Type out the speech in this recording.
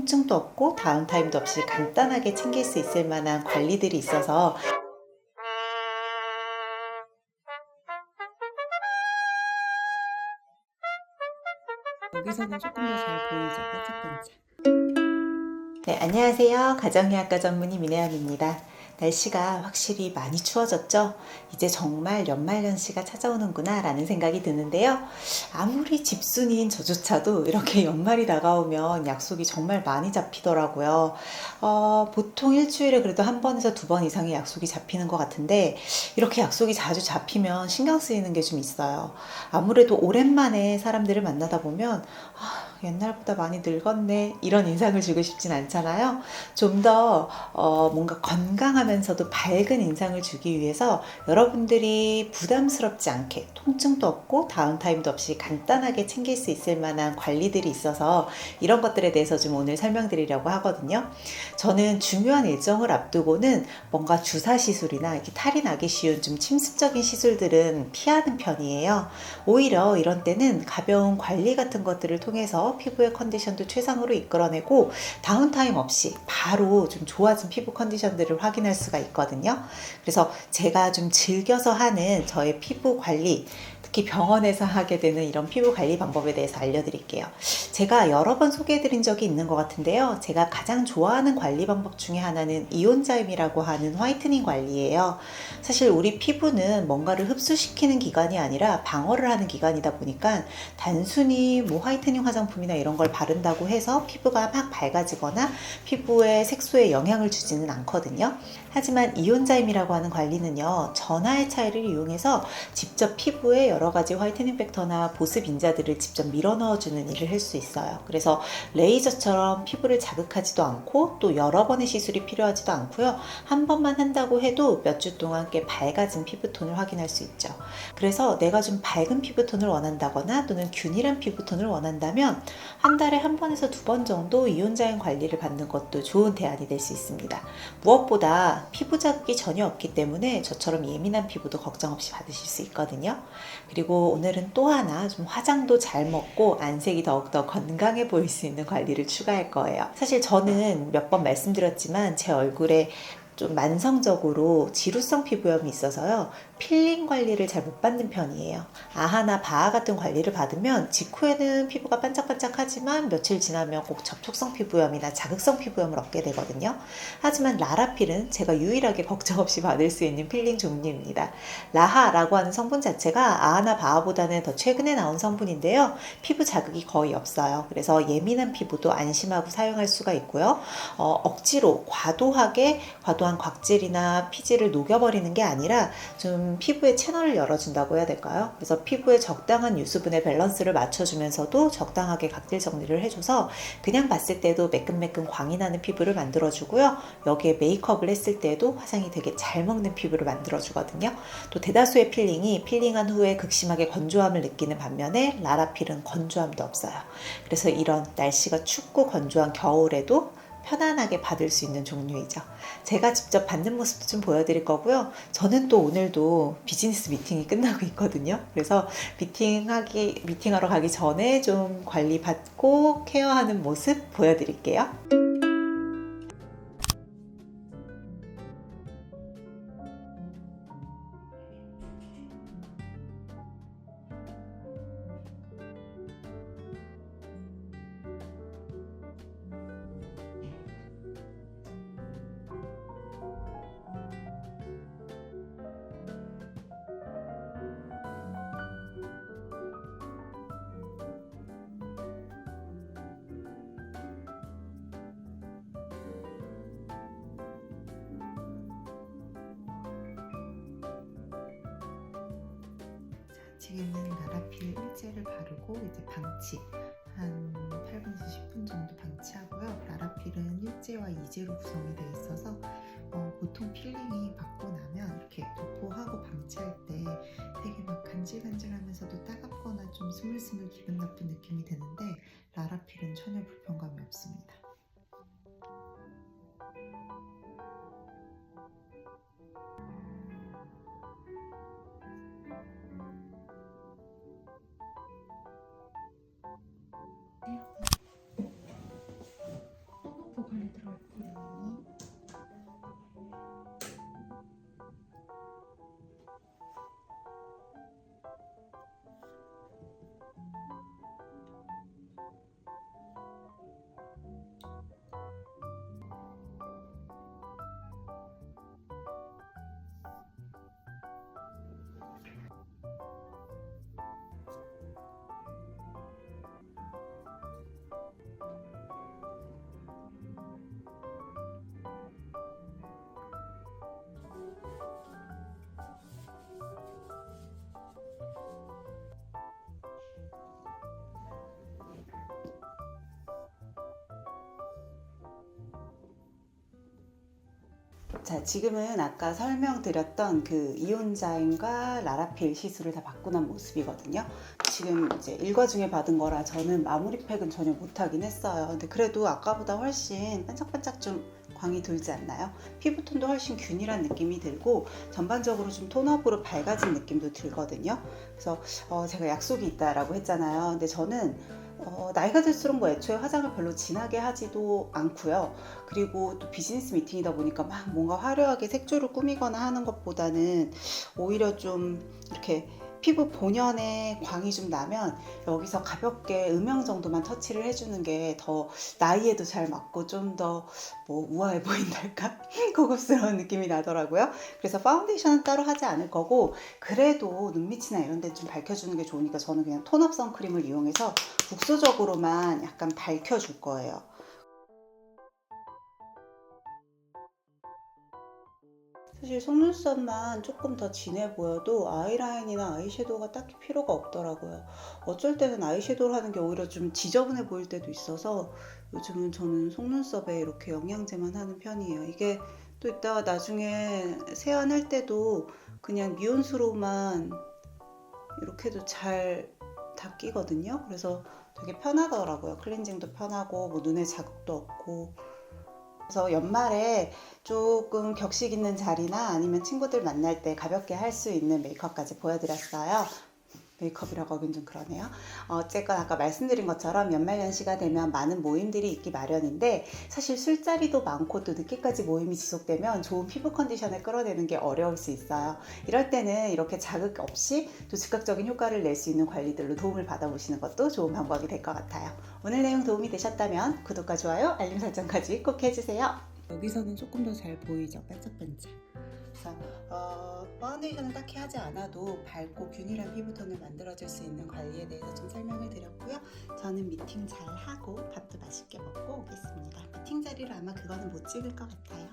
통증도 없고 다운타임도 없이 간단하게 챙길 수 있을 만한 관리들이 있어서 여기서는 조금 더 잘 보이죠? 반짝반짝. 네, 안녕하세요. 가정의학과 전문의 민혜연입니다. 날씨가 확실히 많이 추워졌죠? 이제 정말 연말연시가 찾아오는구나 라는 생각이 드는데요. 아무리 집순이인 저조차도 이렇게 연말이 다가오면 약속이 정말 많이 잡히더라고요. 보통 일주일에 그래도 한 번에서 두 번 이상의 약속이 잡히는 것 같은데 이렇게 약속이 자주 잡히면 신경 쓰이는 게 좀 있어요. 아무래도 오랜만에 사람들을 만나다 보면 옛날보다 많이 늙었네 이런 인상을 주고 싶진 않잖아요. 좀 더 뭔가 건강하면서도 밝은 인상을 주기 위해서 여러분들이 부담스럽지 않게 통증도 없고 다운타임도 없이 간단하게 챙길 수 있을 만한 관리들이 있어서 이런 것들에 대해서 좀 오늘 설명드리려고 하거든요. 저는 중요한 일정을 앞두고는 뭔가 주사 시술이나 이렇게 탈이 나기 쉬운 좀 침습적인 시술들은 피하는 편이에요. 오히려 이런 때는 가벼운 관리 같은 것들을 통해서 피부의 컨디션도 최상으로 이끌어내고 다운타임 없이 바로 좀 좋아진 피부 컨디션들을 확인할 수가 있거든요. 그래서 제가 좀 즐겨서 하는 저의 피부 관리, 특히 병원에서 하게 되는 이런 피부 관리 방법에 대해서 알려드릴게요. 제가 여러 번 소개해드린 적이 있는 것 같은데요. 제가 가장 좋아하는 관리 방법 중에 하나는 이온자임이라고 하는 화이트닝 관리예요. 사실 우리 피부는 뭔가를 흡수시키는 기관이 아니라 방어를 하는 기관이다 보니까 단순히 뭐 화이트닝 화장품이나 이런 걸 바른다고 해서 피부가 막 밝아지거나 피부의 색소에 영향을 주지는 않거든요. 하지만 이온자임이라고 하는 관리는요, 전하의 차이를 이용해서 직접 피부에 여러 가지 화이트닝 팩터나 보습 인자들을 직접 밀어 넣어주는 일을 할 수 있어요. 그래서 레이저처럼 피부를 자극하지도 않고 또 여러 번의 시술이 필요하지도 않고요. 한 번만 한다고 해도 몇 주 동안 꽤 밝아진 피부톤을 확인할 수 있죠. 그래서 내가 좀 밝은 피부톤을 원한다거나 또는 균일한 피부톤을 원한다면 한 달에 한 번에서 두 번 정도 이온자임 관리를 받는 것도 좋은 대안이 될 수 있습니다. 무엇보다 피부 자극이 전혀 없기 때문에 저처럼 예민한 피부도 걱정 없이 받으실 수 있거든요. 그리고 오늘은 또 하나 좀 화장도 잘 먹고 안색이 더욱더 건강해 보일 수 있는 관리를 추가할 거예요. 사실 저는 몇 번 말씀드렸지만 제 얼굴에 좀 만성적으로 지루성 피부염이 있어서요. 필링 관리를 잘 못 받는 편이에요. 아하나 바하 같은 관리를 받으면 직후에는 피부가 반짝반짝하지만 며칠 지나면 꼭 접촉성 피부염이나 자극성 피부염을 얻게 되거든요. 하지만 라라필은 제가 유일하게 걱정 없이 받을 수 있는 필링 종류입니다. 라하라고 하는 성분 자체가 아하나 바하보다는 더 최근에 나온 성분인데요. 피부 자극이 거의 없어요. 그래서 예민한 피부도 안심하고 사용할 수가 있고요. 억지로 과도한 곽질이나 피지를 녹여버리는 게 아니라 좀 피부의 채널을 열어준다고 해야 될까요? 그래서 피부에 적당한 유수분의 밸런스를 맞춰주면서도 적당하게 각질 정리를 해줘서 그냥 봤을 때도 매끈매끈 광이 나는 피부를 만들어주고요. 여기에 메이크업을 했을 때도 화장이 되게 잘 먹는 피부를 만들어주거든요. 또 대다수의 필링이 필링한 후에 극심하게 건조함을 느끼는 반면에 라라필은 건조함도 없어요. 그래서 이런 날씨가 춥고 건조한 겨울에도 편안하게 받을 수 있는 종류이죠. 제가 직접 받는 모습도 좀 보여드릴 거고요. 저는 또 오늘도 비즈니스 미팅이 끝나고 있거든요. 그래서 미팅하러 가기 전에 좀 관리 받고 케어하는 모습 보여드릴게요. 지금은 라라필 일제를 바르고 이제 방치 한 8분에서 10분 정도 방치하고요. 라라필은 일제와 이제로 구성이 되어 있어서 보통 필링이 받고 나면 이렇게 도포하고 방치할 때 되게 막 간질간질하면서도 따갑거나 좀 스물스물 기분 나쁜 느낌이 드는데 라라필은 전혀 불편감이 없습니다. 들어올게요. 자, 지금은 아까 설명드렸던 그 이온자임과 라라필 시술을 다 받고 난 모습이거든요. 지금 이제 일과 중에 받은 거라 저는 마무리 팩은 전혀 못하긴 했어요. 근데 그래도 아까보다 훨씬 반짝반짝 좀 광이 돌지 않나요? 피부톤도 훨씬 균일한 느낌이 들고 전반적으로 좀 톤업으로 밝아진 느낌도 들거든요. 그래서 제가 약속이 있다라고 했잖아요. 근데 저는 나이가 들수록 뭐 애초에 화장을 별로 진하게 하지도 않고요. 그리고 또 비즈니스 미팅이다 보니까 막 뭔가 화려하게 색조를 꾸미거나 하는 것보다는 오히려 좀 이렇게 피부 본연의 광이 좀 나면 여기서 가볍게 음영 정도만 터치를 해주는 게 더 나이에도 잘 맞고 좀 더 뭐 우아해 보인달까? 고급스러운 느낌이 나더라고요. 그래서 파운데이션은 따로 하지 않을 거고, 그래도 눈밑이나 이런 데 좀 밝혀주는 게 좋으니까 저는 그냥 톤업 선크림을 이용해서 국소적으로만 약간 밝혀줄 거예요. 사실 속눈썹만 조금 더 진해 보여도 아이라인이나 아이섀도우가 딱히 필요가 없더라고요. 어쩔 때는 아이섀도우를 하는 게 오히려 좀 지저분해 보일 때도 있어서 요즘은 저는 속눈썹에 이렇게 영양제만 하는 편이에요. 이게 또 이따가 나중에 세안할 때도 그냥 미온수로만 이렇게 해도 잘 닦이거든요. 그래서 되게 편하더라고요. 클렌징도 편하고 뭐 눈에 자극도 없고. 그래서 연말에 조금 격식 있는 자리나 아니면 친구들 만날 때 가볍게 할 수 있는 메이크업까지 보여드렸어요. 메이크업이라고 하긴 좀 그러네요. 어쨌건 아까 말씀드린 것처럼 연말연시가 되면 많은 모임들이 있기 마련인데, 사실 술자리도 많고 또 늦게까지 모임이 지속되면 좋은 피부 컨디션을 끌어내는 게 어려울 수 있어요. 이럴 때는 이렇게 자극 없이 또 즉각적인 효과를 낼 수 있는 관리들로 도움을 받아보시는 것도 좋은 방법이 될 것 같아요. 오늘 내용 도움이 되셨다면 구독과 좋아요, 알림 설정까지 꼭 해주세요. 여기서는 조금 더 잘 보이죠? 반짝반짝. 그래서 파운데이션을 딱히 하지 않아도 밝고 균일한 피부톤을 만들어줄 수 있는 관리에 대해서 좀 설명을 드렸고요. 저는 미팅 잘 하고 밥도 맛있게 먹고 오겠습니다. 미팅 자리를 아마 그거는 못 찍을 것 같아요.